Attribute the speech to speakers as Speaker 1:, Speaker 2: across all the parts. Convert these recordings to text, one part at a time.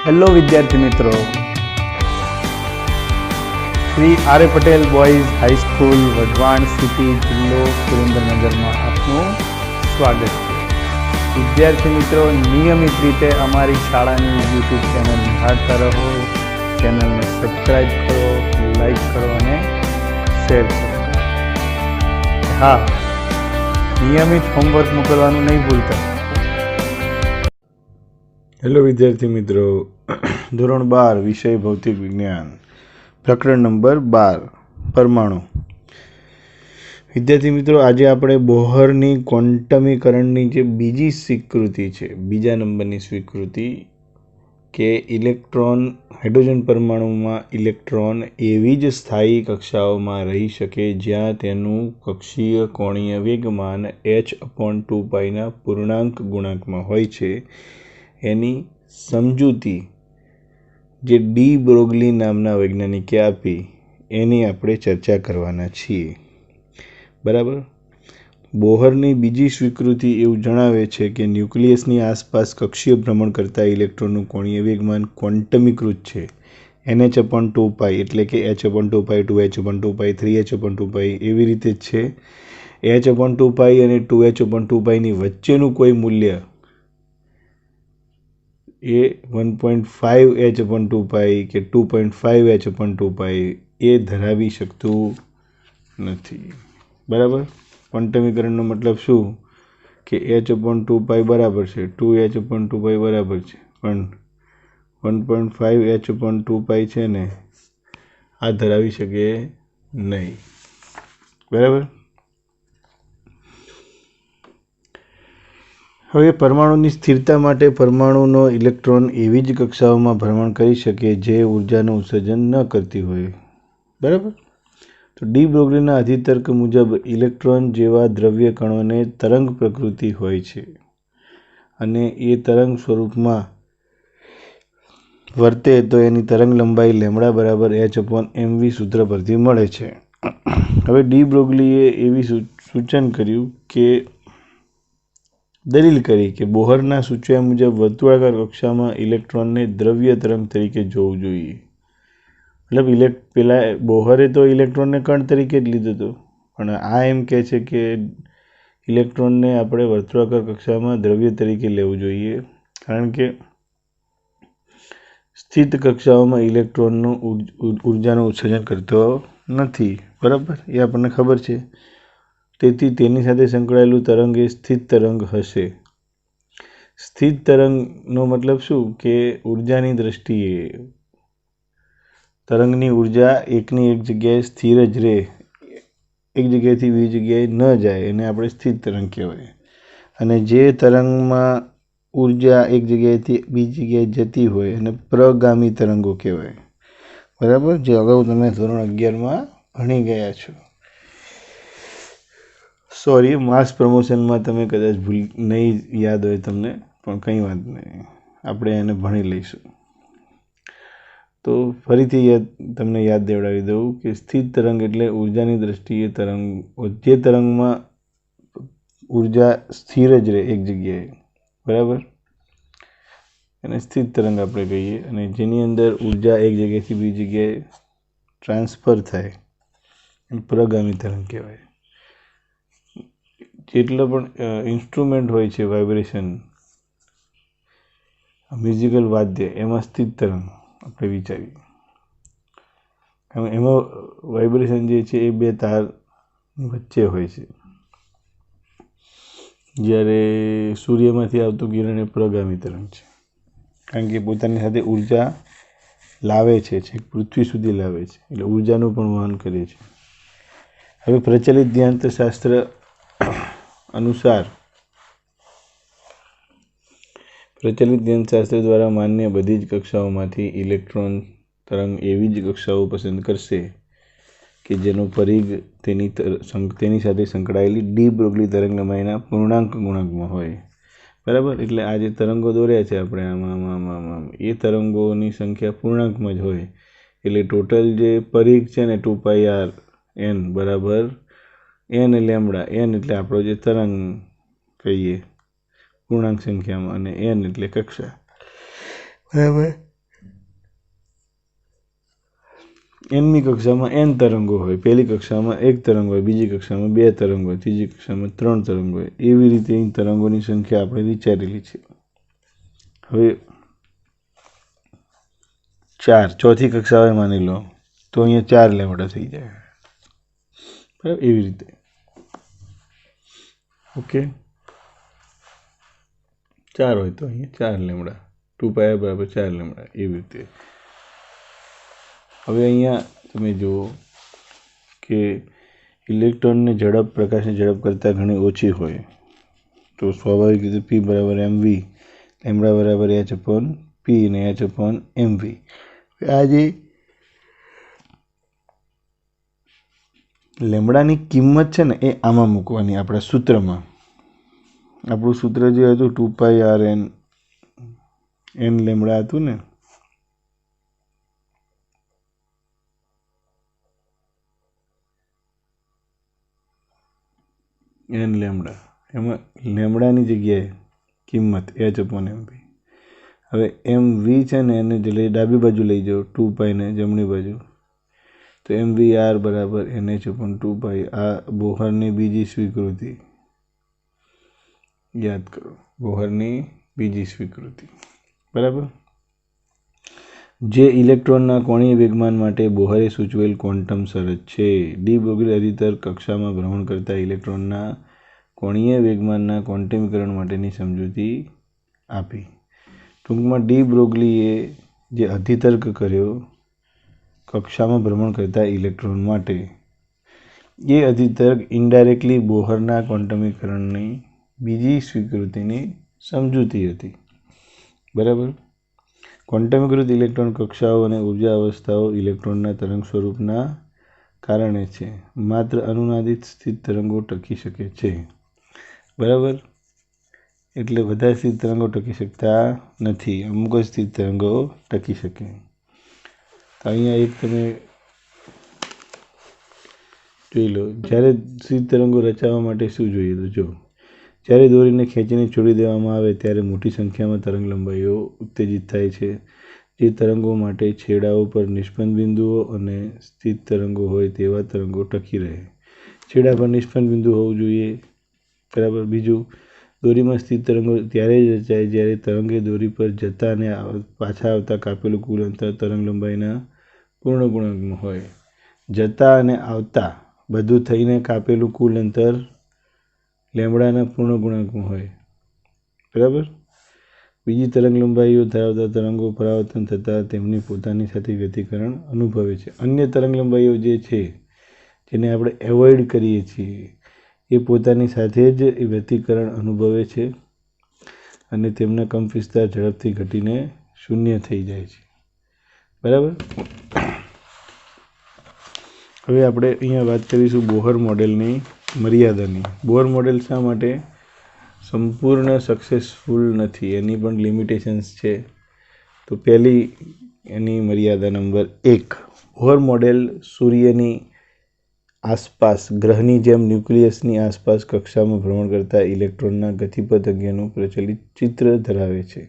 Speaker 1: Hello વિદ્યાર્થી મિત્રો, Shri R Patel boys high school Wadhwan city જિલ્લો સુરેન્દ્રનગરમાં આપનું સ્વાગત છે. વિદ્યાર્થી મિત્રો, નિયમિત રીતે અમારી શાળાની યુટ્યુબ ચેનલ નિહાળતા રહો. ચેનલને સબસ્ક્રાઈબ કરો, લાઈક કરો અને શેર કરો. હા, નિયમિત હોમવર્ક મોકલવાનું નહીં ભૂલતા. હેલો વિદ્યાર્થી મિત્રો, ધોરણ 12 વિષય ભૌતિક વિજ્ઞાન, પ્રકરણ નંબર 12 પરમાણુ. વિદ્યાર્થી મિત્રો, આજે આપણે બોહરની ક્વોન્ટમીકરણની જે બીજી સ્વીકૃતિ છે, બીજા નંબરની સ્વીકૃતિ કે ઇલેક્ટ્રોન, હાઇડ્રોજન પરમાણુમાં ઇલેક્ટ્રોન એવી જ સ્થાયી કક્ષાઓમાં રહી શકે જ્યાં તેનું કક્ષીય કોણીય વેગમાન h/2πના પૂર્ણાંક ગુણાંકમાં હોય છે, એની સમજૂતી જે ડી બ્રોગલી નામના વૈજ્ઞાનિકે આપી એની આપણે ચર્ચા કરવાના છીએ. બરાબર. બોહરની બીજી સ્વીકૃતિ એવું જણાવે છે કે ન્યુક્લિયસની આસપાસ કક્ષીય ભ્રમણ કરતા ઇલેક્ટ્રોનનું કોણીય વેગમાન ક્વોન્ટમીકૃત છે. nh/2π એટલે કે h/2π, 2h/2π, 3h/2π એવી રીતે જ છે. h/2π અને 2h/2πની વચ્ચેનું કોઈ મૂલ્ય એ 1.5h/2π કે 2.5h/2π એ ધરાવી શકતું નથી. બરાબર. ક્વોન્ટમીકરણનો મતલબ શું કે h/2π બરાબર છે, 2h/2π બરાબર છે, પણ 1.5h/2π છે ને આ ધરાવી શકે નહીં. બરાબર. હવે પરમાણુની સ્થિરતા માટે પરમાણુનો ઇલેક્ટ્રોન એવી જ કક્ષાઓમાં ભ્રમણ કરી શકે જે ઉર્જાનું ઉત્સર્જન ન કરતી હોય. બરાબર. તો ડી બ્રોગલીના અધિતર્ક મુજબ ઇલેક્ટ્રોન જેવા દ્રવ્ય કણોને તરંગ પ્રકૃતિ હોય છે અને એ તરંગ સ્વરૂપમાં વર્તે તો એની તરંગ લંબાઈ લેમ્ડા બરાબર h/mv સૂત્ર પરથી મળે છે. હવે ડી બ્રોગલીએ એવી સૂચન કર્યું કે દલીલ કરી કે બોહરના સૂચવ્યા મુજબ વર્તુળાકાર કક્ષામાં ઇલેક્ટ્રોનને દ્રવ્ય તરંગ તરીકે જોવું જોઈએ. મતલબ પેલા બોહરે તો ઇલેક્ટ્રોનને કણ તરીકે જ લીધો હતો, પણ આ એમ કહે છે કે ઇલેક્ટ્રોનને આપણે વર્તુળાકાર કક્ષામાં દ્રવ્ય તરીકે લેવું જોઈએ, કારણ કે સ્થિત કક્ષાઓમાં ઇલેક્ટ્રોનનું ઉર્જાનું ઉત્સર્જન કરતો નથી. બરાબર, એ આપણને ખબર છે. તેથી તેની સાથે સંકળાયેલું તરંગ એ સ્થિત તરંગ હશે. સ્થિત તરંગનો મતલબ શું કે ઉર્જાની દ્રષ્ટિએ તરંગની ઉર્જા એકની એક જગ્યાએ સ્થિર જ રહે, એક જગ્યાએથી બીજી જગ્યાએ ન જાય, એને આપણે સ્થિત તરંગ કહેવાય. અને જે તરંગમાં ઉર્જા એક જગ્યાએથી બીજી જગ્યાએ જતી હોય એને પ્રગામી તરંગો કહેવાય. બરાબર, જે અગાઉ તમે ધોરણ 11માં ભણી ગયા છો. સોરી, માસ પ્રમોશનમાં તમે કદાચ નહીં યાદ હોય તમને, પણ કંઈ વાત નહીં, આપણે એને ભણી લઈશું. તો ફરીથી તમને યાદ દેવડાવી દઉં કે સ્થિત તરંગ એટલે ઉર્જાની દ્રષ્ટિએ તરંગ, જે તરંગમાં ઉર્જા સ્થિર જ રહે એક જગ્યાએ. બરાબર, એને સ્થિત તરંગ આપણે કહીએ. અને જેની અંદર ઉર્જા એક જગ્યાએથી બીજી જગ્યાએ ટ્રાન્સફર થાય એને પ્રગામી તરંગ કહેવાય. જેટલો પણ ઇન્સ્ટ્રુમેન્ટ હોય છે, વાઇબ્રેશન, મ્યુઝિકલ વાદ્ય, એમાં સ્થિત તરંગ આપણે વિચારીએ. એમાં વાઇબ્રેશન જે છે એ બે તાર વચ્ચે હોય છે. જ્યારે સૂર્યમાંથી આવતું કિરણ એ પ્રગામી તરંગ છે, કારણ કે પોતાની સાથે ઉર્જા લાવે છે, છેક પૃથ્વી સુધી લાવે છે, એટલે ઉર્જાનું પણ વહન કરે છે. હવે પ્રચલિત ધ્યાનશાસ્ત્ર અનુસાર દ્વારા માન્ય બધી જ કક્ષાઓમાંથી ઇલેક્ટ્રોન તરંગ એવી જ કક્ષાઓ પસંદ કરશે કે જેનો પરિઘ તેની સાથે સંકળાયેલી ડી બ્રોગલી તરંગ લંબાઈના પૂર્ણાંક ગુણાંકમાં હોય. બરાબર, એટલે આ જે તરંગો દોર્યા છે આપણે આમાં એ તરંગોની સંખ્યા પૂર્ણાંકમાં જ હોય. એટલે ટોટલ જે પરિઘ છે ને 2πr/n બરાબર n લેમ્ડા, n એટલે આપણો જે તરંગ કહીએ પૂર્ણાંક સંખ્યામાં, અને n એટલે કક્ષા. બરાબર. nમી કક્ષામાં n તરંગો હોય, પહેલી કક્ષામાં 1 તરંગ હોય, બીજી કક્ષામાં 2 તરંગ હોય, ત્રીજી કક્ષામાં 3 તરંગ હોય, એવી રીતે અહીં તરંગોની સંખ્યા આપણે વિચારેલી છે. હવે 4 ચોથી કક્ષાએ માની લો તો અહીંયા 4 લેમડા થઈ જાય, બરાબર, એવી રીતે. ઓકે, 4 હોય તો અહીંયા 4 લેમડા, 2πr બરાબર 4 લેમડા, એવી રીતે. હવે અહીંયા તમે જુઓ કે ઇલેક્ટ્રોનની ઝડપ પ્રકાશની ઝડપ કરતાં ઘણી ઓછી હોય તો સ્વાભાવિક રીતે p બરાબર mv, લેમડા બરાબર h/p અને h/mv. આ જે લેમડાની કિંમત છે ને એ આમાં મૂકવાની, આપણા સૂત્રમાં. આપણું સૂત્ર જે હતું 2πrn n લેમડા હતું ને, n લેમડા, એમાં લેમડાની જગ્યાએ કિંમત h/mv. હવે mv છે ને એને ડાબી બાજુ લઈ જાઓ, 2π ને જમણી બાજુ, તો mvr બરાબર nh/2π. આ બોહરની બીજી સ્વીકૃતિ યાદ કરો, બોહરની બીજી સ્વીકૃતિ, બરાબર. જે ઇલેક્ટ્રોનના કોણીય વેગમાન માટે બોહરે સૂચવેલ ક્વોન્ટમ શરત છે. ડી બ્રોગલી અધિતર્ક કક્ષામાં ભ્રમણ કરતા ઇલેક્ટ્રોનના કોણીય વેગમાનના ક્વોન્ટમીકરણ માટેની સમજૂતી આપી. ટૂંકમાં ડી બ્રોગલીએ જે અધિતર્ક કર્યો કક્ષામાં ભ્રમણ કરતા ઇલેક્ટ્રોન માટે, એ અધિતર્ક ઇનડાયરેક્ટલી બોહરના ક્વોન્ટમીકરણની બીજી સ્વીકૃતિની સમજૂતી હતી, બરાબર. ક્વોન્ટમીકૃત ઇલેક્ટ્રોન કક્ષાઓ અને ઉર્જા અવસ્થાઓ ઇલેક્ટ્રોનના તરંગ સ્વરૂપના કારણે છે. માત્ર અનુનાદિત સ્થિત તરંગો ટકી શકે છે, બરાબર. એટલે બધા સ્થિત તરંગો ટકી શકતા નથી, અમુક જ સ્થિત તરંગો ટકી શકે. અહીંયા એક તમે જોઈ લો, જ્યારે સ્થિત તરંગો રચાવવા માટે શું જોઈએ તો જો, જ્યારે દોરીને ખેંચીને છોડી દેવામાં આવે ત્યારે મોટી સંખ્યામાં તરંગ લંબાઈઓ ઉત્તેજિત થાય છે. જે તરંગો માટે છેડાઓ પર નિષ્પન્ન બિંદુઓ અને સ્થિત તરંગો હોય તેવા તરંગો ટકી રહે. છેડા પર નિષ્પન્ન બિંદુ હોવું જોઈએ, બરાબર. બીજું, દોરીમાં સ્થિત તરંગો ત્યારે જ રચાય જ્યારે તરંગે દોરી પર જતા અને પાછા આવતા કાપેલું કુલ અંતર તરંગ લંબાઈના પૂર્ણ ગુણાંકમાં હોય. જતા અને આવતા બધું થઈને કાપેલું કુલ અંતર લેમડાના પૂર્ણ ગુણાંકમાં હોય, બરાબર. બીજી તરંગ લંબાઈઓ ધરાવતા તરંગો પરાવર્તન થતાં તેમની પોતાની સાથે વ્યતિકરણ અનુભવે છે. અન્ય તરંગ લંબાઈઓ જે છે જેને આપણે એવોઇડ કરીએ છીએ એ પોતાની સાથે જ વ્યતિકરણ અનુભવે છે અને તેમના કંપવિસ્તાર ઝડપથી ઘટીને શૂન્ય થઈ જાય છે, બરાબર. હવે આપણે અહીંયા વાત કરીશું બોહર મોડેલની મર્યાદાની. બોહર મોડેલ શા માટે સંપૂર્ણ સક્સેસફુલ નથી, એની પણ લિમિટેશન્સ છે. તો પહેલી એની મર્યાદા નંબર 1, બોહર મોડેલ સૂર્યની આસપાસ, ગ્રહની જેમ ન્યુક્લિયસની આસપાસ કક્ષામાં ભ્રમણ કરતા ઇલેક્ટ્રોનના ગતિપથ અંગેનું પ્રચલિત ચિત્ર ધરાવે છે,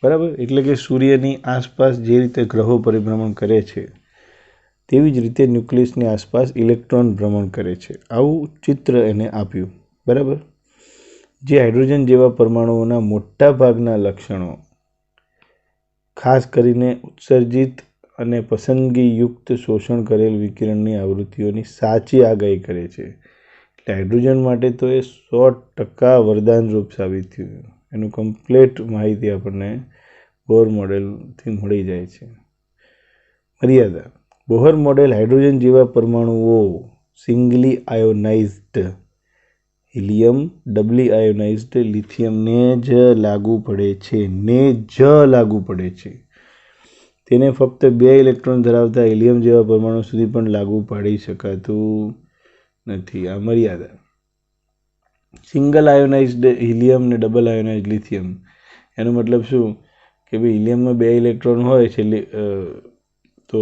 Speaker 1: બરાબર. એટલે કે સૂર્યની આસપાસ જે રીતે ગ્રહો પરિભ્રમણ કરે છે તેવી જ રીતે ન્યુક્લિયસની આસપાસ ઇલેક્ટ્રોન ભ્રમણ કરે છે. આવું ચિત્ર એને આપ્યું, બરાબર. જે હાઇડ્રોજન જેવા પરમાણુઓના મોટા ભાગના લક્ષણો, ખાસ કરીને ઉત્સર્જિત અને પસંદગીયુક્ત શોષણ કરેલ વિકિરણની આવૃત્તિઓની સાચી આગાહી કરે છે. એટલે હાઇડ્રોજન માટે તો એ 100% વરદાનરૂપ સાબિત થયું. એનું કમ્પ્લીટ માહિતી આપણને બોહર મોડેલથી મળી જાય છે. મર્યાદા: બોહર મોડેલ હાઇડ્રોજન જેવા પરમાણુઓ, સિંગલી આયોનાઇઝ્ડ હિલિયમ, ડબલી આયોનાઇઝ્ડ લિથિયમને જ લાગુ પડે છે. તેને ફક્ત 2 ઇલેક્ટ્રોન ધરાવતા હિલિયમ જેવા પરમાણુ સુધી પણ લાગુ પાડી શકાતું નથી. આ મર્યાદા. સિંગલ આયોનાઇઝ્ડ હિલિયમ ને ડબલ આયોનાઇઝ્ડ લિથિયમ, એનો મતલબ શું કે ભાઈ હિલિયમમાં 2 ઇલેક્ટ્રોન હોય છે, તો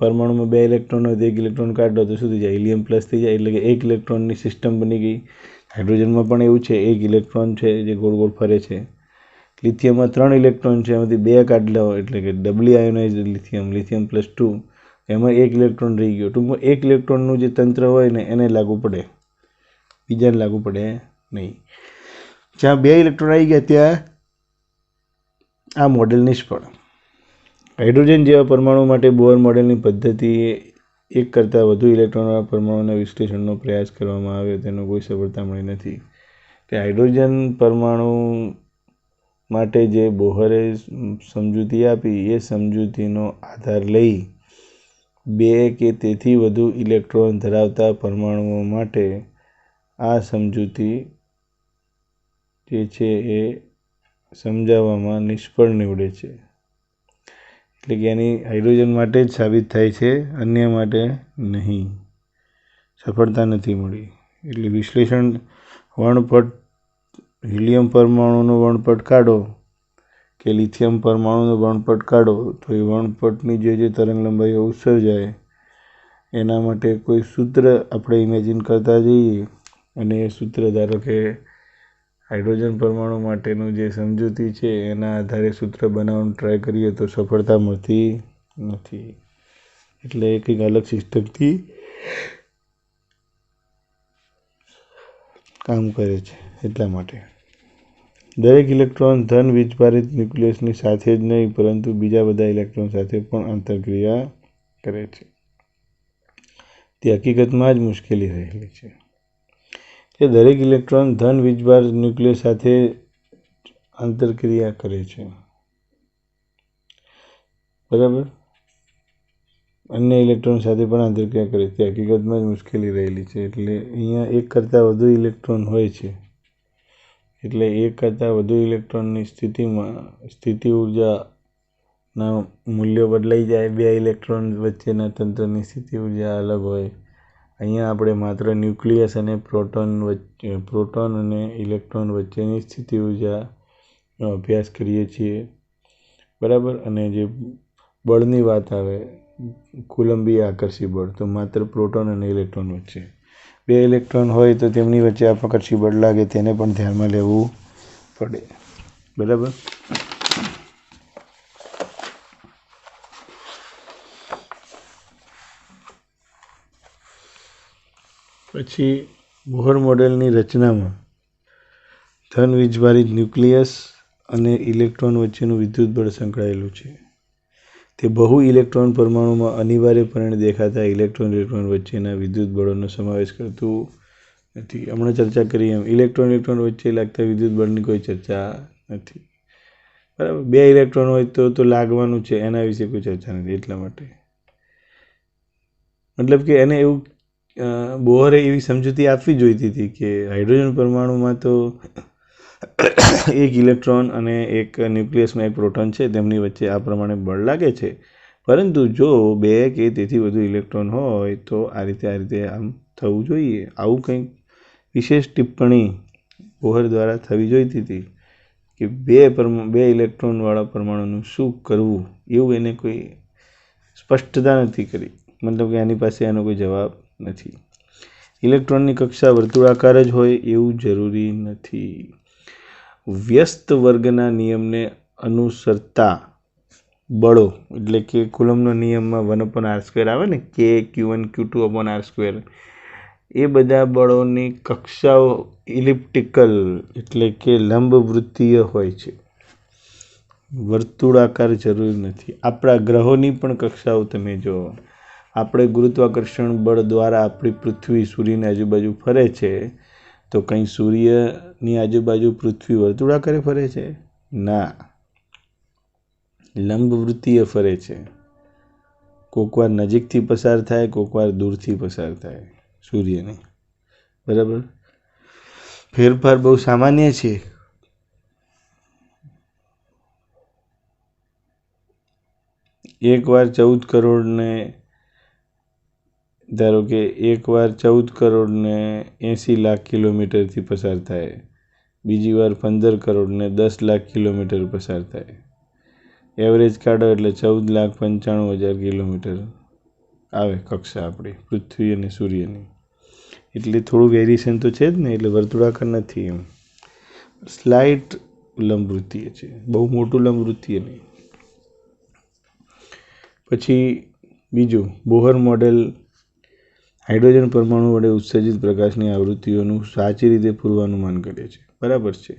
Speaker 1: પરમાણુમાં 2 ઇલેક્ટ્રોન હોય તો 1 ઇલેક્ટ્રોન કાઢો તો શું થઈ જાય, હિલિયમ પ્લસ થઈ જાય. એટલે કે 1 ઇલેક્ટ્રોનની સિસ્ટમ બની ગઈ. હાઇડ્રોજનમાં પણ એવું છે, 1 ઇલેક્ટ્રોન છે જે ગોળ ગોળ ફરે છે. લિથિયમમાં 3 ઇલેક્ટ્રોન છે, એમાંથી 2 કાઢી લો એટલે કે ડબલી આયોનાઇઝ્ડ લિથિયમ, લિથિયમ +2, એમાં એક ઇલેક્ટ્રોન રહી ગયો. ટૂંકમાં એક ઇલેક્ટ્રોનનું જે તંત્ર હોય ને એને લાગુ પડે, બીજાને લાગુ પડે નહીં. જ્યાં બે ઇલેક્ટ્રોન આવી ગયા ત્યાં આ મોડેલ નિષ્ફળ. હાઇડ્રોજન જેવા પરમાણુ માટે બોર મોડેલની પદ્ધતિ એક કરતાં વધુ ઇલેક્ટ્રોનવાળા પરમાણુના વિશ્લેષણનો પ્રયાસ કરવામાં આવ્યો, તેનો કોઈ સફળતા મળી નથી. કે હાઇડ્રોજન પરમાણુ માટે જે બોહરે સમજૂતી આપી એ સમજૂતીનો આધાર લઈ બે કે તેથી વધુ ઇલેક્ટ્રોન ધરાવતા પરમાણુઓ માટે આ સમજૂતી જે છે એ સમજાવવામાં નિષ્ફળ નીવડે છે. એટલે કે એની હાઇડ્રોજન માટે જ સાબિત થાય છે, અન્ય માટે નહીં. સફળતા નથી મળી. એટલે વિશ્લેષણ વર્ણપટ હિલિયમ પરમાણુનો વર્ણપટ કાઢો કે લિથિયમ પરમાણુનો વર્ણપટ કાઢો તો એ વર્ણપટની જે તરંગ લંબાઈઓ ઉત્સર્જાય એના માટે કોઈ સૂત્ર આપણે ઇમેજિન કરતા જઈએ અને એ સૂત્ર ધારો કે હાઇડ્રોજન પરમાણુ માટેનું જે સમજૂતી છે એના આધારે સૂત્ર બનાવવાનું ટ્રાય કરીએ તો સફળતા મળતી નથી. એટલે કંઈક અલગ સિસ્ટમથી કામ કરે છે. એટલા માટે દરેક ઇલેક્ટ્રોન ધન વીજભારિત ન્યુક્લિયસની સાથે જ નહીં પરંતુ બીજા બધા ઇલેક્ટ્રોન સાથે પણ આંતરક્રિયા કરે છે. તે હકીકતમાં જ મુશ્કેલી રહેલી છે કે દરેક ઇલેક્ટ્રોન ધન વીજભાર ન્યુક્લિયસ સાથે આંતરક્રિયા કરે છે. બરાબર, અન્ય ઇલેક્ટ્રોન સાથે પણ આંતરક્રિયા કરે તે હકીકતમાં જ મુશ્કેલી રહેલી છે. એટલે અહીંયા એક કરતાં વધુ ઇલેક્ટ્રોન હોય છે. એટલે એક કરતાં વધુ ઇલેક્ટ્રોનની સ્થિતિમાં સ્થિતિ ઉર્જાના મૂલ્યો બદલાઈ જાય. બે ઇલેક્ટ્રોન વચ્ચેના તંત્રની સ્થિતિ ઉર્જા અલગ હોય. અહીંયા આપણે માત્ર ન્યુક્લિયસ અને પ્રોટોન અને ઇલેક્ટ્રોન વચ્ચેની સ્થિતિ ઉર્જાનો અભ્યાસ કરીએ છીએ. બરાબર. અને જે બળની વાત આવે કુલંબીય આકર્ષી બળ, તો માત્ર પ્રોટોન અને ઇલેક્ટ્રોન વચ્ચે. બે ઇલેક્ટ્રોન હોય તો તેમની વચ્ચે આકર્ષી બળ લાગે તેને પણ ધ્યાનમાં લેવું પડે. બરાબર. પછી બોહર મોડેલની રચનામાં ધન વીજભારિત ન્યુક્લિયસ અને ઇલેક્ટ્રોન વચ્ચેનું વિદ્યુત બળ સંકળાયેલું છે. તે બહુ ઇલેક્ટ્રોન પરમાણુમાં અનિવાર્યપણે દેખાતા ઇલેક્ટ્રોન વચ્ચેના વિદ્યુત બળોનો સમાવેશ કરતું નથી. હમણાં ચર્ચા કરી એમ ઇલેક્ટ્રોન વચ્ચે લાગતા વિદ્યુત બળની કોઈ ચર્ચા નથી. બરાબર. બે ઇલેક્ટ્રોન હોય તો લાગવાનું છે, એના વિશે કોઈ ચર્ચા નથી. એટલા માટે મતલબ કે એને એવું બોહરે એવી સમજૂતી આપવી જોઈતી હતી કે હાઇડ્રોજન પરમાણુમાં તો એક ઇલેક્ટ્રોન અને એક ન્યુક્લિયસમાં એક પ્રોટોન છે, તેમની વચ્ચે આ પ્રમાણે બળ લાગે છે. પરંતુ જો બે કે તેથી વધુ ઇલેક્ટ્રોન હોય તો આ રીતે આમ થવું જોઈએ. આવું કંઈક વિશેષ ટિપ્પણી બોહર દ્વારા થવી જોઈતી હતી કે બે ઇલેક્ટ્રોનવાળા પરમાણુનું શું કરવું, એવું એને કોઈ સ્પષ્ટતા નથી કરી. મતલબ કે એની પાસે એનો કોઈ જવાબ નથી. ઇલેક્ટ્રોનની કક્ષા વર્તુળાકાર જ હોય એવું જરૂરી નથી. વ્યસ્ત વર્ગના નિયમને અનુસરતા બળો એટલે કે કુલમનો નિયમમાં 1/r² આવે ને, કે Q1 Q2/r², એ બધા બળોની કક્ષાઓ ઇલિપ્ટિકલ એટલે કે લંબવૃત્તીય હોય છે, વર્તુળાકાર જરૂર નથી. આપણા ગ્રહોની પણ કક્ષાઓ તમે જો, આપણે ગુરુત્વાકર્ષણ બળ દ્વારા આપણી પૃથ્વી સૂર્યની આજુબાજુ ફરે છે, તો કંઈ સૂર્યની આજુબાજુ પૃથ્વી વર્તુળાકારે ફરે છે? ના, લંબવૃત્તીય ફરે છે. કોઈક વાર નજીકથી પસાર થાય, કોઈક વાર દૂરથી પસાર થાય સૂર્યની. બરાબર. ફેરફાર બહુ સામાન્ય છે. એકવાર 14 કરોડને ધારો કે એકવાર 14 કરોડને 80 લાખ કિલોમીટરથી પસાર થાય, બીજી વાર 15 કરોડને 10 લાખ કિલોમીટર પસાર થાય. એવરેજ કાઢો એટલે 14,95,000 કિલોમીટર આવે કક્ષા આપણી પૃથ્વી અને સૂર્યની. એટલે થોડું વેરિએશન તો છે જ ને. એટલે વર્તુળાકાર નથી, એમ સ્લાઇટ લંબવૃત્તીય છે, બહુ મોટું લંબવૃત્તીય નહીં. પછી બીજું, બોહર મોડેલ હાઇડ્રોજન પરમાણુ વડે ઉત્સર્જિત પ્રકાશની આવૃત્તિઓનું સાચી રીતે પૂર્વાનુમાન કરે છે. બરાબર છે.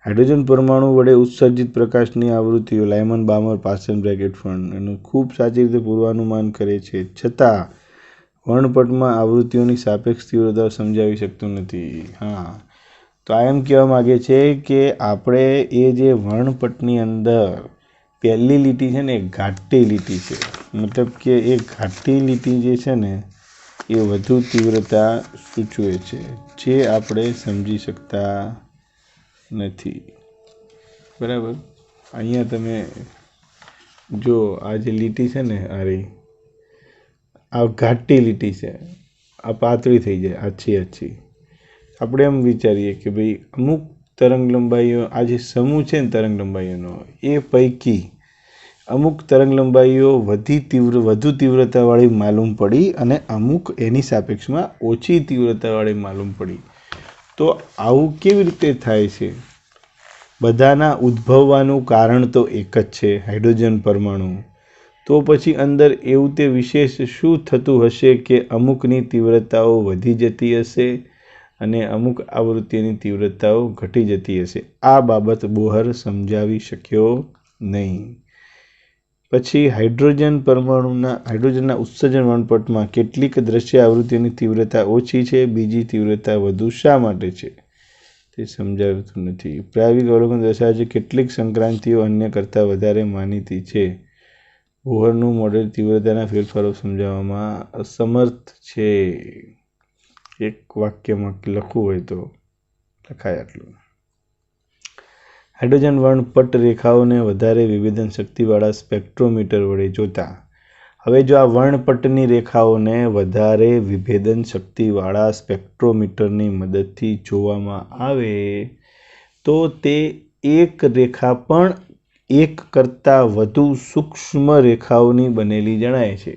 Speaker 1: હાઇડ્રોજન પરમાણુ વડે ઉત્સર્જિત પ્રકાશની આવૃત્તિઓ લાયમન બામર પાસ્ટન બ્રેકેટ ફંડ એનું ખૂબ સાચી રીતે પૂર્વાનુમાન કરે છે, છતાં વર્ણપટમાં આવૃત્તિઓની સાપેક્ષ તીવ્રતા સમજાવી શકતું નથી. હા, તો આ એમ કહેવા માગે છે કે આપણે એ જે વર્ણપટની અંદર પહેલી લીટી છે ને એ ઘાટી લીટી છે, મતલબ કે એ ઘાટી લીટી જે છે ને એ વધુ તીવ્રતા સૂચવે છે, જે આપણે સમજી શકતા નથી. બરાબર. અહીંયા તમે જો આ જે લીટી છે ને આ ઘાટી લીટી છે, આ પાતળી થઈ જાય, આછી આપણે એમ વિચારીએ કે ભાઈ અમુક તરંગ લંબાઈઓ, આ જે સમૂહ છે ને તરંગ લંબાઈઓનો, એ પૈકી અમુક તરંગ લંબાઈઓ વધુ તીવ્રતાવાળી માલુમ પડી અને અમુક એની સાપેક્ષમાં ઓછી તીવ્રતાવાળી માલુમ પડી. તો આવું કેવી રીતે થાય છે? બધાના ઉદ્ભવવાનું કારણ તો એક જ છે, હાઇડ્રોજન પરમાણુ. તો પછી અંદર એવું તે વિશેષ શું થતું હશે કે અમુકની તીવ્રતાઓ વધી જતી હશે અને અમુક આવૃત્તિની તીવ્રતાઓ ઘટી જતી હશે? આ બાબત બોહર સમજાવી શક્યો નહીં. પછી હાઇડ્રોજનના ઉત્સર્જન વર્ણપટમાં કેટલીક દ્રશ્ય આવૃત્તિઓની તીવ્રતા ઓછી છે, બીજી તીવ્રતા વધુ શા માટે છે? તે સમજાવતું નથી. પ્રાયોગિક અવલોકન દર્શાવે છે કેટલીક સંક્રાંતિઓ અન્ય કરતાં વધારે માનીતી છે. બોહરનું મોડેલ તીવ્રતાના ફેરફારો સમજાવવામાં અસમર્થ છે. એક વાક્યમાં લખવું હોય તો લખાય આટલું. હાઇડ્રોજન વર્ણપટ રેખાઓને વધારે વિભેદન શક્તિવાળા સ્પેક્ટ્રોમીટર વડે જોતા. હવે જો આ વર્ણપટની રેખાઓને વધારે વિભેદન શક્તિવાળા સ્પેક્ટ્રોમીટરની મદદથી જોવામાં આવે તો તે એક રેખા પણ એક કરતાં વધુ સૂક્ષ્મ રેખાઓની બનેલી જણાય છે.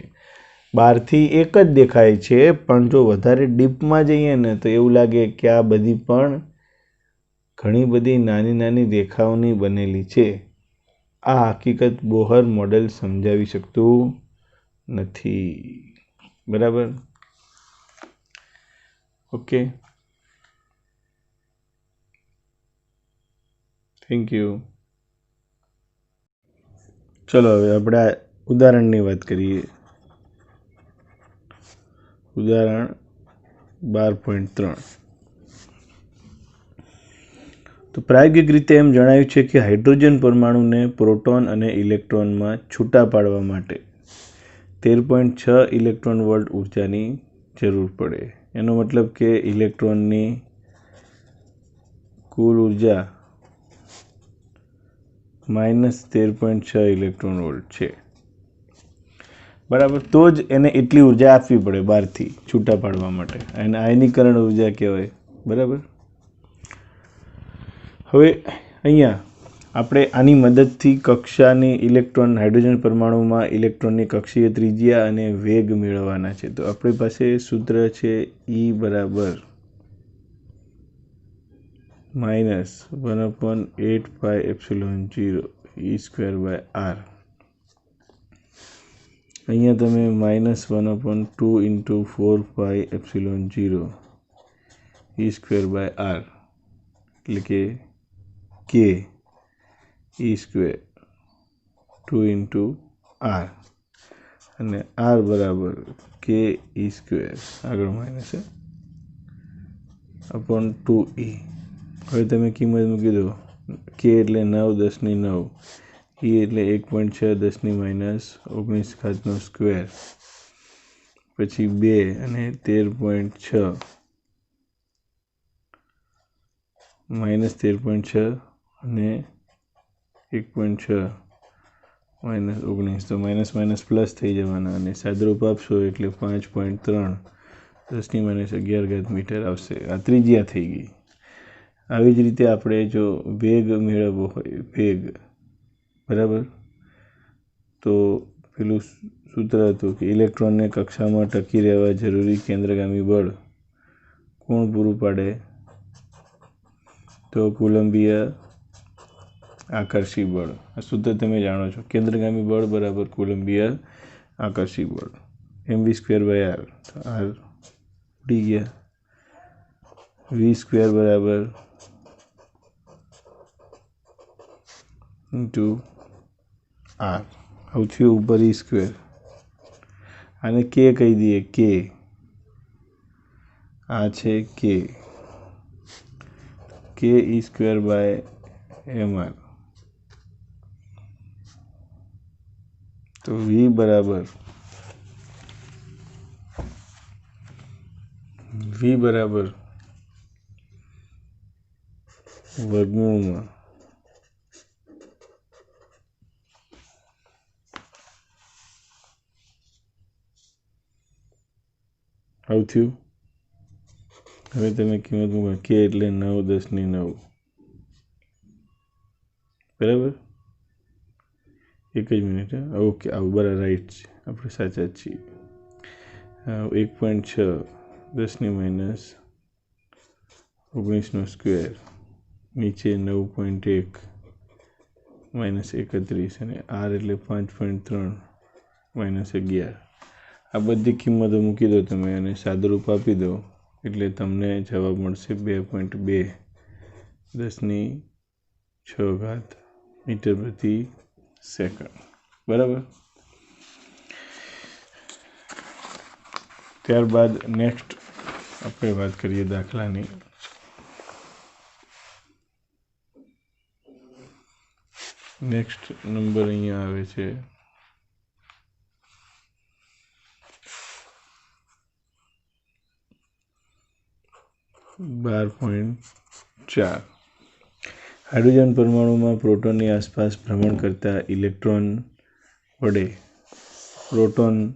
Speaker 1: બહારથી એક જ દેખાય છે, પણ જો વધારે ડીપમાં જઈએ ને તો એવું લાગે કે આ બધી પણ ઘણી બધી નાની નાની રેખાઓની બનેલી છે. આ હકીકત બોહર મોડેલ સમજાવી શકતું નથી. બરાબર. Okay, thank you. ચલો હવે આપણે ઉદાહરણની વાત કરીએ. ઉદાહરણ 12.3. તો પ્રાયોગિક રીતે એમ જણાવ્યું છે કે હાઇડ્રોજન પરમાણુને પ્રોટોન અને ઇલેક્ટ્રોનમાં છૂટા પાડવા માટે 13.6 ઇલેક્ટ્રોન વોલ્ટ ઉર્જાની જરૂર પડે. એનો મતલબ કે ઇલેક્ટ્રોનની કુલ ઉર્જા -13.6 ઇલેક્ટ્રોન વોલ્ટ છે. બરાબર. તો જ એને એટલી ઉર્જા આપવી પડે બહારથી છૂટા પાડવા માટે, અને આયનીકરણ ઉર્જા કહેવાય. બરાબર. હવે અહીંયા આપણે આની મદદથી કક્ષાની હાઇડ્રોજન પરમાણુમાં ઇલેક્ટ્રોનની કક્ષીય ત્રિજ્યા અને વેગ મેળવવાના છે. તો આપણી પાસે સૂત્ર છે E બરાબર -1/8πε0 E²/r. અહીંયા તમે -1/2 × 4πε0 E²/r એટલે કે k E² 2 × r અને r બરાબર k E² આગળ માઇનસ /2e. હવે તમે કિંમત મૂકી દો. k એટલે 9 × 10⁹ e એટલે 1.6 × 10⁻19² પછી 2 અને 13.6 -13.6 અને 1.6 -19, તો માઇનસ પ્લસ થઈ જવાના અને સાદરૂપ આપશો એટલે 5.3 10⁻11 મીટર આવશે. આ ત્રિજ્યા થઈ ગઈ. આવી જ રીતે આપણે જો વેગ મેળવવો હોય, વેગ, બરાબર, તો પેલું સૂત્ર હતું કે ઇલેક્ટ્રોનને કક્ષામાં ટકી રહેવા જરૂરી કેન્દ્રગામી બળ કોણ પૂરું પાડે? તો કુલંબીય આકર્ષી બળ. આ સૂત્ર તમે જાણો છો. કેન્દ્રગામી બળ બરાબર કુલંબીય आकर्षी बल mv²/r तो r उड़ी गया v² बराबर इंटू r आવું થયું ઉપર e² આને k કહી દઈએ k આ છે k e²/mr तो v बराबर वर्गमूल में આવું થયું હવે તમે કિંમત મૂકો કે એટલે 9 10 ની 9 બરાબર એક જ મિનિટ ઓકે આવું બરાબર રાઈટ છે આપણે સાચા છીએ 1.6 10 ની માઈનસ 19 નો સ્ક્વેર નીચે 9.1 માઈનસ 31 અને r એટલે 5.3 માઈનસ 11 આ બધી કિંમતો મૂકી દો તમે અને સાદુરૂપ આપી દો એટલે તમને જવાબ મળશે 2.2 10 ની 6 મીટર પ્રતિ સેકન્ડ બરાબર ત્યારબાદ નેક્સ્ટ આપણે વાત કરીએ દાખલાની નેક્સ્ટ નંબર અહીંયા આવે છે 12.4 हाइड्रोजन परमाणु में प्रोटॉन ની आसपास भ्रमण करता इलेक्ट्रॉन वडे प्रोटॉन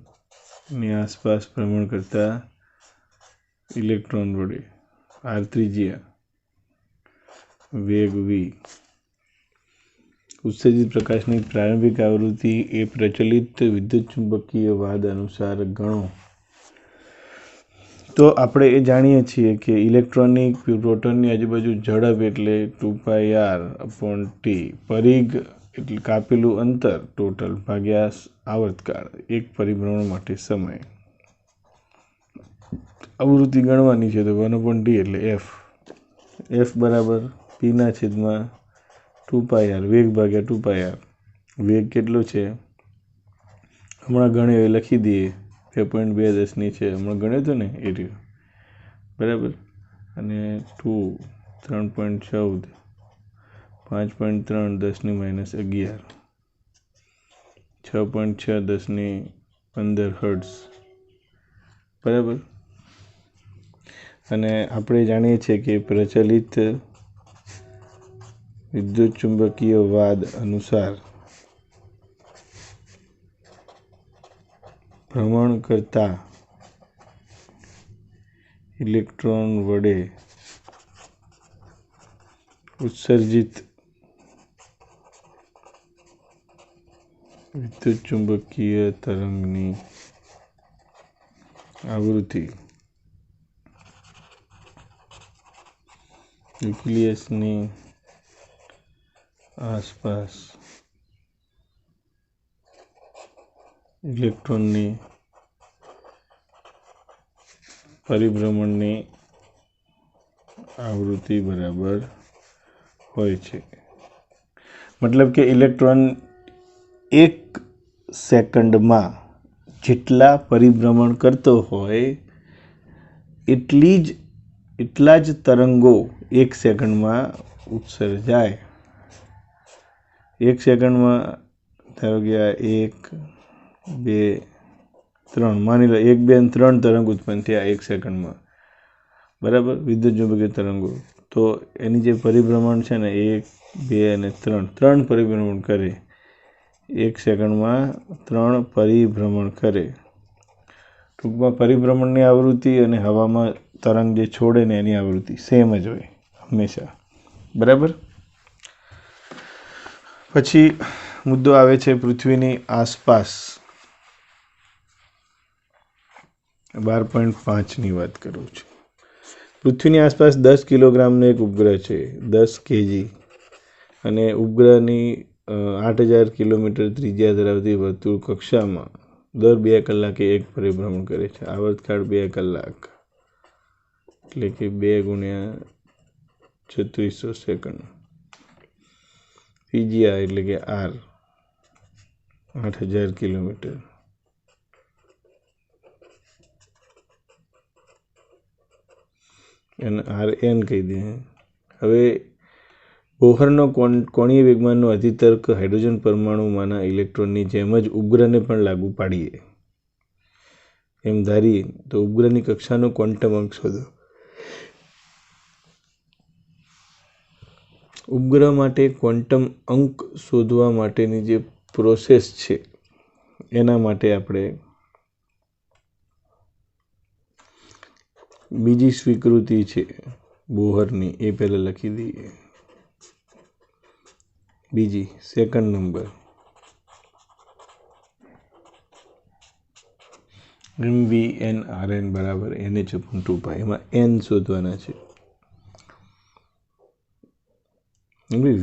Speaker 1: ની आसपास भ्रमण करता इलेक्ट्रॉन वडे r त्रिज्या वेग v उत्सर्जित प्रकाश की प्रारंभिक आवृत्ति ए प्रचलित विद्युत चुंबकीय वाद अनुसार गणो तो આપણે એ જાણીએ છીએ કે ઇલેક્ટ્રોનિક પ્રોટોનની આજુબાજુ ઝડપ એટલે 2πr/t પરિઘ એટલે કાપેલું અંતર ટોટલ ભાગ્યા આવર્તકાળ એક પરિભ્રમણ માટે સમય આવૃત્તિ ગણવાની છે તો 1/t એટલે f બરાબર p ના છેદમાં 2πr વેગ ભાગ્યા 2πr વેગ કેટલો છે હમણાં ગણ્યો એ લખી દઈએ 2.2 ની છે હમણાં ગણ્યો તો ને એ રહ્યો બરાબર અને 2 3.14 5.3 10 ની માઈનસ 11 6.6 10 ની 15 હર્ટ્ઝ બરાબર અને આપણે જાણીએ છીએ કે પ્રચલિત વિદ્યુત ચુંબકીય વાદ અનુસાર भ्रमण करता इलेक्ट्रॉन वडे उत्सर्जित विद्युत चुंबकीय तरंगनी आवृत्ति न्यूक्लियस ની आसपास ઇલેક્ટ્રોનની પરિભ્રમણની આવૃત્તિ બરાબર હોય છે મતલબ કે ઇલેક્ટ્રોન 1 સેકન્ડમાં જેટલા પરિભ્રમણ કરતો હોય એટલા જ તરંગો 1 સેકન્ડમાં ઉત્સર્જાય 1 સેકન્ડમાં ધારો કે 1 2 3 માની લો 1 2 અને 3 તરંગ ઉત્પન્ન થયા 1 સેકન્ડમાં બરાબર વિદ્યુત ચુંબકીય તરંગો તો એની જે પરિભ્રમણ છે ને 1 2 અને 3 પરિભ્રમણ કરે 1 સેકન્ડમાં 3 પરિભ્રમણ કરે ટૂંકમાં પરિભ્રમણની આવૃત્તિ અને હવામાં તરંગ જે છોડે ને એની આવૃત્તિ સેમ જ હોય હંમેશા બરાબર પછી મુદ્દો આવે છે પૃથ્વીની આસપાસ 12.5 ની વાત કરું છું પૃથ્વીની આસપાસ 10 કિલોગ્રામનો એક ઉપગ્રહ છે 10 kg અને ઉપગ્રહની 8000 કિલોમીટર ત્રિજ્યા ધરાવતી વર્તુળ કક્ષામાં દર 2 કલાકે એક પરિભ્રમણ કરે છે. આવર્તકાળ 2 કલાક એટલે કે 2 ગુણ્યા 3600 સેકન્ડ. ત્રિજ્યા એટલે કે આર 8000 કિલોમીટર. એને આર એન કહી દે. હવે બોહરનો કોણીય વેગમાનનો અધિતર્ક હાઇડ્રોજન પરમાણુમાંના ઇલેક્ટ્રોનની જેમ જ ઉપગ્રહને પણ લાગુ પાડીએ એમ ધારીએ તો ઉપગ્રહની કક્ષાનો ક્વોન્ટમ અંક શોધો. ઉપગ્રહ માટે ક્વોન્ટમ અંક શોધવા માટેની જે પ્રોસેસ છે એના માટે આપણે બીજી સ્વીકૃતિ છે બોહરની એ પહેલાં લખી દઈએ. બીજી સેકન્ડ નંબર MvNRn બરાબર NH/2π. એમાં n શોધવાના છે.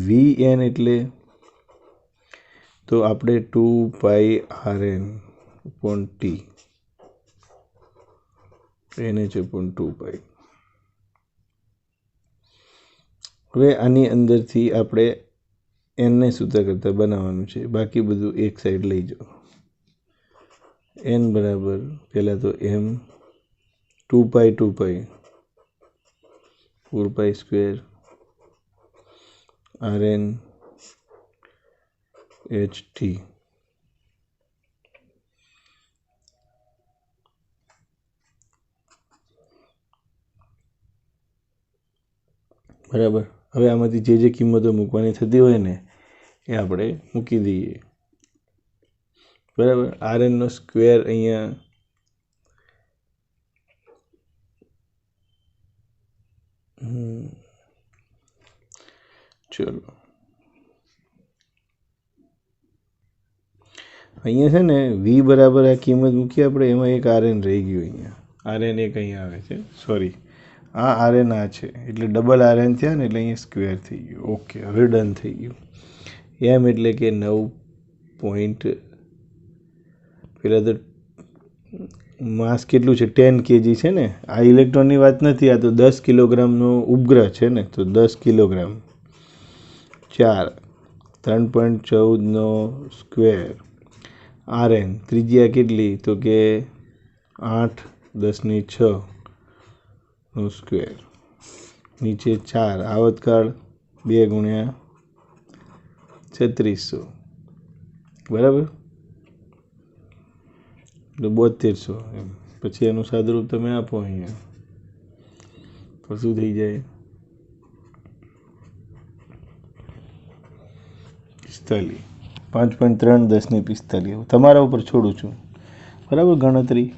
Speaker 1: Vn એટલે તો આપણે 2πRn/T NH/2π. હવે આની અંદરથી આપણે n ને સૂત્ર કરતાં બનાવવાનું છે. બાકી બધું એક સાઈડ લઈ જાઓ. n બરાબર પહેલાં તો m 2π 4π² Rn HT. બરાબર. હવે આમાંથી જે કિંમતો મૂકવાની થતી હોય ને એ આપણે મૂકી દઈએ. બરાબર. Rnનો સ્ક્વેર અહીંયા ચલો અહીંયા છે ને વી બરાબર આ કિંમત મૂકી આપણે, એમાં એક Rn રહી ગયું. અહીંયા Rn એક અહીંયા આવે છે, સોરી આ Rn આ છે એટલે ડબલ Rn થયા ને એટલે અહીંયા સ્ક્વેર થઈ ગયું. ઓકે, હવે ડન થઈ ગયું. એમ એટલે કે 9. પેલા તો માસ કેટલું છે 10 kg છે ને. આ ઇલેક્ટ્રોનની વાત નથી, આ તો 10 કિલોગ્રામનો ઉપગ્રહ છે ને, તો 10 કિલોગ્રામ 4 3.14નો સ્ક્વેર Rn. ત્રિજ્યા કેટલી તો કે 8×10⁶ નો સ્ક્વેર. નીચે 4 આવતકાળ 2 ગુણ્યા 3600 બરાબર, એટલે 7200 એમ. પછી એનું સાદુરૂપ તમે આપો અહીંયા તો શું થઈ જાય 45. 5.3×10⁵. તમારા ઉપર છોડું છું. બરાબર, ગણતરી